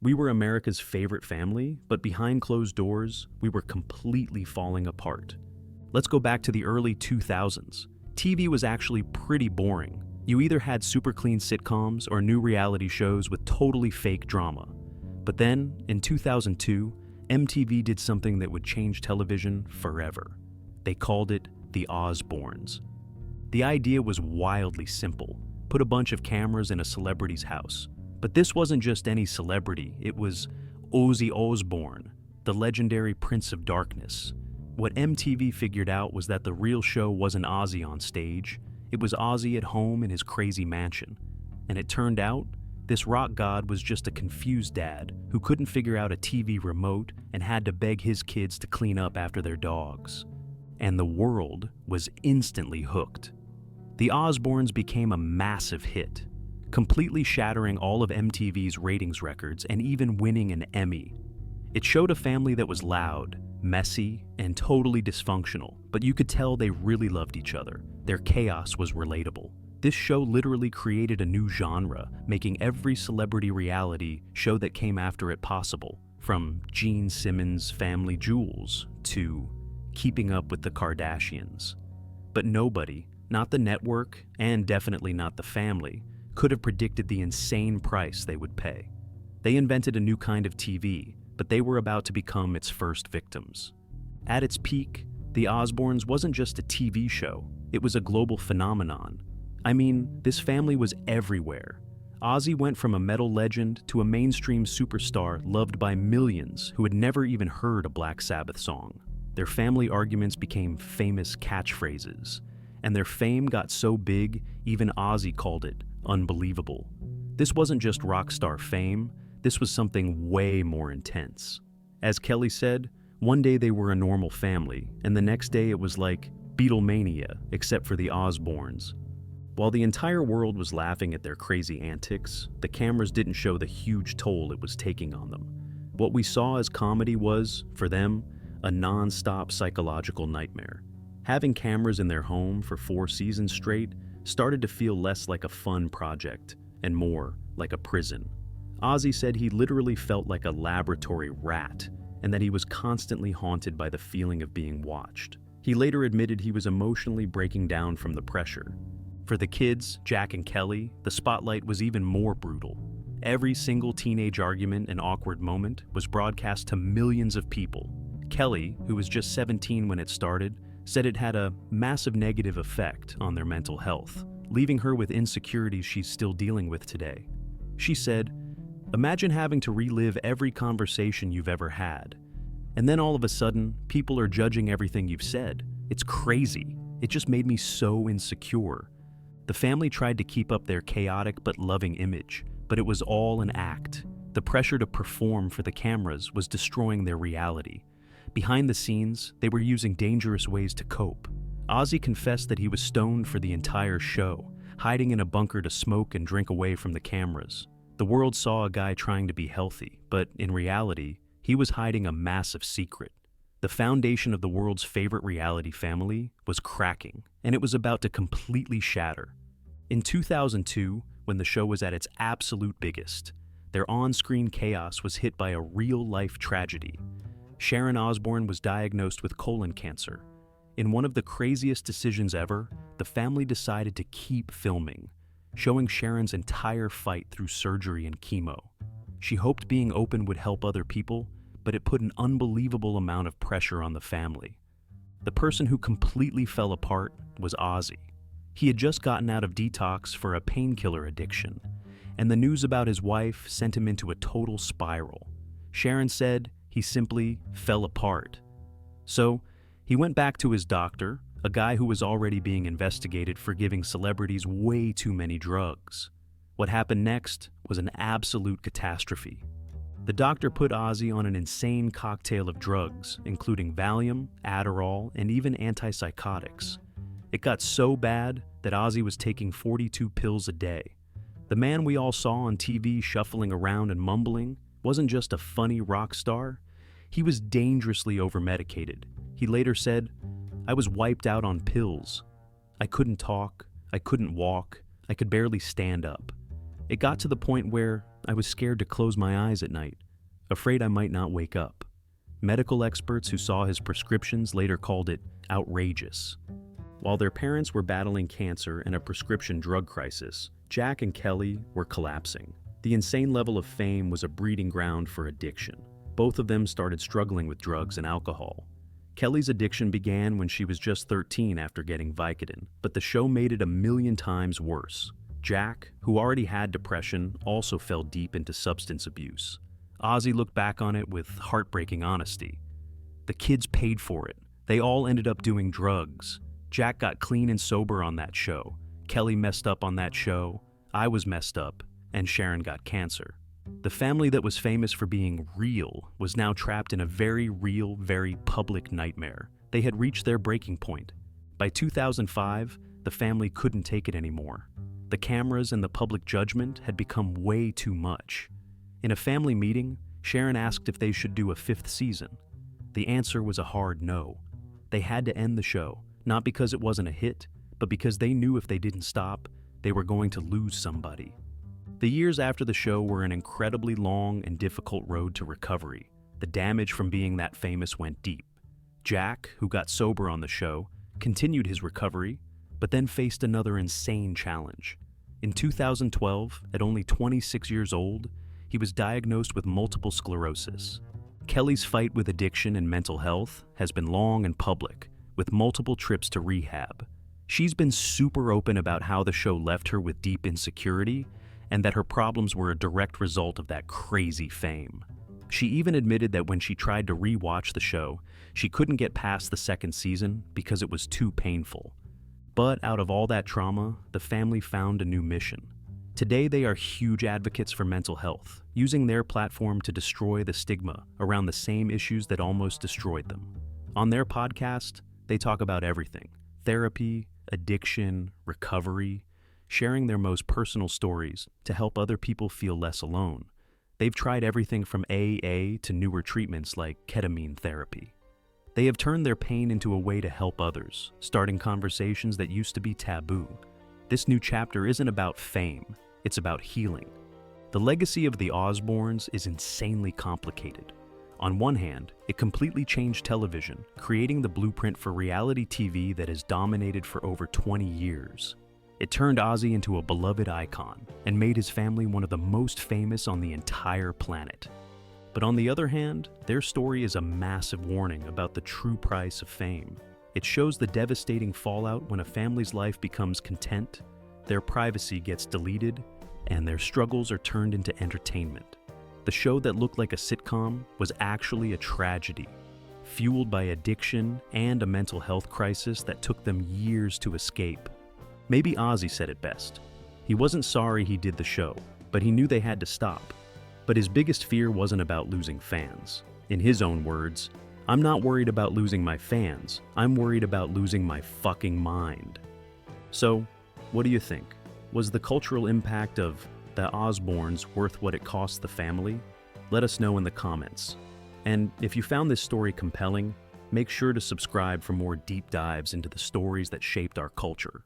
We were America's favorite family, but behind closed doors, we were completely falling apart. Let's go back to the early 2000s. TV was actually pretty boring. You either had super clean sitcoms or new reality shows with totally fake drama. But then, in 2002, MTV did something that would change television forever. They called it the Osbournes. The idea was wildly simple. Put a bunch of cameras in a celebrity's house. But this wasn't just any celebrity, it was Ozzy Osbourne, the legendary Prince of Darkness. What MTV figured out was that the real show wasn't Ozzy on stage, it was Ozzy at home in his crazy mansion. And it turned out, this rock god was just a confused dad who couldn't figure out a TV remote and had to beg his kids to clean up after their dogs. And the world was instantly hooked. The Osbournes became a massive hit, completely shattering all of MTV's ratings records and even winning an Emmy. It showed a family that was loud, messy, and totally dysfunctional, but you could tell they really loved each other. Their chaos was relatable. This show literally created a new genre, making every celebrity reality show that came after it possible, from Gene Simmons' Family Jewels to Keeping Up with the Kardashians. But nobody, not the network, and definitely not the family, could have predicted the insane price they would pay. They invented a new kind of TV, but they were about to become its first victims. At its peak, The Osbournes wasn't just a TV show, it was a global phenomenon. I mean, this family was everywhere. Ozzy went from a metal legend to a mainstream superstar loved by millions who had never even heard a Black Sabbath song. Their family arguments became famous catchphrases, and their fame got so big, even Ozzy called it unbelievable. This wasn't just rock star fame, this was something way more intense. As Kelly said, one day they were a normal family, and the next day it was like Beatlemania, except for the Osbournes. While the entire world was laughing at their crazy antics, the cameras didn't show the huge toll it was taking on them. What we saw as comedy was, for them, a non-stop psychological nightmare. Having cameras in their home for 4 seasons straight started to feel less like a fun project and more like a prison. Ozzy said he literally felt like a laboratory rat and that he was constantly haunted by the feeling of being watched. He later admitted he was emotionally breaking down from the pressure. For the kids, Jack and Kelly, the spotlight was even more brutal. Every single teenage argument and awkward moment was broadcast to millions of people. Kelly, who was just 17 when it started, said it had a massive negative effect on their mental health, leaving her with insecurities she's still dealing with today. She said, "Imagine having to relive every conversation you've ever had. And then all of a sudden, people are judging everything you've said. It's crazy. It just made me so insecure." The family tried to keep up their chaotic but loving image, but it was all an act. The pressure to perform for the cameras was destroying their reality. Behind the scenes, they were using dangerous ways to cope. Ozzy confessed that he was stoned for the entire show, hiding in a bunker to smoke and drink away from the cameras. The world saw a guy trying to be healthy, but in reality, he was hiding a massive secret. The foundation of the world's favorite reality family was cracking, and it was about to completely shatter. In 2002, when the show was at its absolute biggest, their on-screen chaos was hit by a real-life tragedy. Sharon Osbourne was diagnosed with colon cancer. In one of the craziest decisions ever, the family decided to keep filming, showing Sharon's entire fight through surgery and chemo. She hoped being open would help other people, but it put an unbelievable amount of pressure on the family. The person who completely fell apart was Ozzy. He had just gotten out of detox for a painkiller addiction, and the news about his wife sent him into a total spiral. Sharon said he simply fell apart. So, he went back to his doctor, a guy who was already being investigated for giving celebrities way too many drugs. What happened next was an absolute catastrophe. The doctor put Ozzy on an insane cocktail of drugs, including Valium, Adderall, and even antipsychotics. It got so bad that Ozzy was taking 42 pills a day. The man we all saw on TV shuffling around and mumbling wasn't just a funny rock star, he was dangerously overmedicated. He later said, "I was wiped out on pills. I couldn't talk, I couldn't walk, I could barely stand up. It got to the point where I was scared to close my eyes at night, afraid I might not wake up. Medical experts who saw his prescriptions later called it outrageous. While their parents were battling cancer and a prescription drug crisis, Jack and Kelly were collapsing. The insane level of fame was a breeding ground for addiction. Both of them started struggling with drugs and alcohol. Kelly's addiction began when she was just 13 after getting Vicodin, but the show made it 1,000,000 times worse. Jack, who already had depression, also fell deep into substance abuse. Ozzy looked back on it with heartbreaking honesty. The kids paid for it. They all ended up doing drugs. Jack got clean and sober on that show. Kelly messed up on that show. I was messed up, and Sharon got cancer. The family that was famous for being real was now trapped in a very real, very public nightmare. They had reached their breaking point. By 2005, the family couldn't take it anymore. The cameras and the public judgment had become way too much. In a family meeting, Sharon asked if they should do a 5th season. The answer was a hard no. They had to end the show, not because it wasn't a hit, but because they knew if they didn't stop, they were going to lose somebody. The years after the show were an incredibly long and difficult road to recovery. The damage from being that famous went deep. Jack, who got sober on the show, continued his recovery, but then faced another insane challenge. In 2012, at only 26 years old, he was diagnosed with multiple sclerosis. Kelly's fight with addiction and mental health has been long and public, with multiple trips to rehab. She's been super open about how the show left her with deep insecurity and that her problems were a direct result of that crazy fame. She even admitted that when she tried to re-watch the show, she couldn't get past the 2nd season because it was too painful. But out of all that trauma, the family found a new mission. Today, they are huge advocates for mental health, using their platform to destroy the stigma around the same issues that almost destroyed them. On their podcast, they talk about everything: therapy, addiction, recovery, sharing their most personal stories to help other people feel less alone. They've tried everything from AA to newer treatments like ketamine therapy. They have turned their pain into a way to help others, starting conversations that used to be taboo. This new chapter isn't about fame, it's about healing. The legacy of the Osbournes is insanely complicated. On one hand, it completely changed television, creating the blueprint for reality TV that has dominated for over 20 years. It turned Ozzy into a beloved icon and made his family one of the most famous on the entire planet. But on the other hand, their story is a massive warning about the true price of fame. It shows the devastating fallout when a family's life becomes content, their privacy gets deleted, and their struggles are turned into entertainment. The show that looked like a sitcom was actually a tragedy, fueled by addiction and a mental health crisis that took them years to escape. Maybe Ozzy said it best. He wasn't sorry he did the show, but he knew they had to stop. But his biggest fear wasn't about losing fans. In his own words, "I'm not worried about losing my fans. I'm worried about losing my fucking mind." So, what do you think? Was the cultural impact of the Osbournes worth what it cost the family? Let us know in the comments. And if you found this story compelling, make sure to subscribe for more deep dives into the stories that shaped our culture.